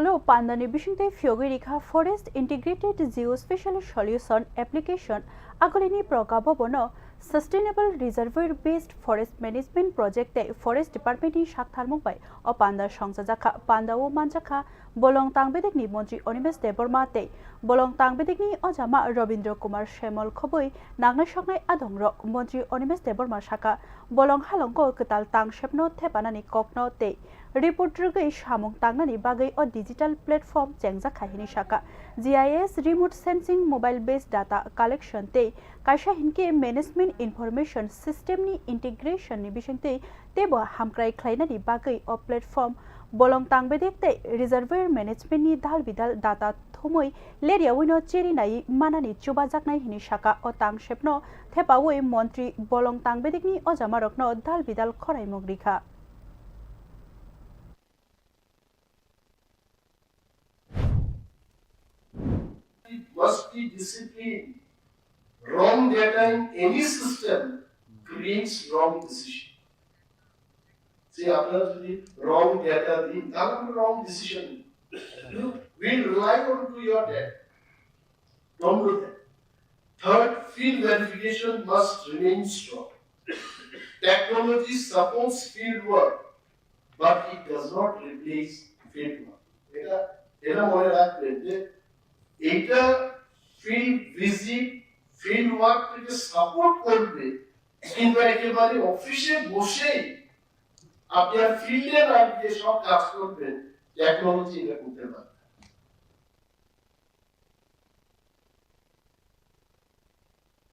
halo pandani bishingte khwlaikha forest integrated geospatial solution application agolini progabo bono sustainable reservoir based forest management project te forest department ni shaktharmung bai o panda songjakha panda o manjakha bolong tangbedekni মন্ত্রী Animesh Debbarma te bolong tangbedekni ojama Rabindra Kumar শ্যামল খবই নাগনা সকনাই আদংর মন্ত্রী অনিমেষ দেববর্মা শাখা bolong halongo ketal tangsepno thepanani kokno te report rugai samung tangnani bagai o digital platform chengjak khahini shaka GIS remote sensing mobile based data collection te kaisa hinke management information system ni integration ni bisingte tebo hamkrai khlainani bagai o platform bolong tangbedek te reservoir management ni dal bidal data thumoi leria wino cheri nai manani thepajaknai hini shaka o tangsepno thepawoi মন্ত্রী bolong tangbedek ni ojamarokno dal bidal khorai mogrikha must be disciplined. Wrong data in any system creates wrong decision. See, after the wrong data, the wrong decision. You will rely on to your data. Don't do that. Third, field verification must remain strong. Technology supports field work, but it does not replace field work. এটা মনে রাখবেন যে এটা field visit field ওয়ার্ককে support করবে কিন্তু একেবারে অফিসে বসেই আপনার ফিল্ডে না গিয়ে সব কাজ করবেন টেকনোলজি এটা করতে পারে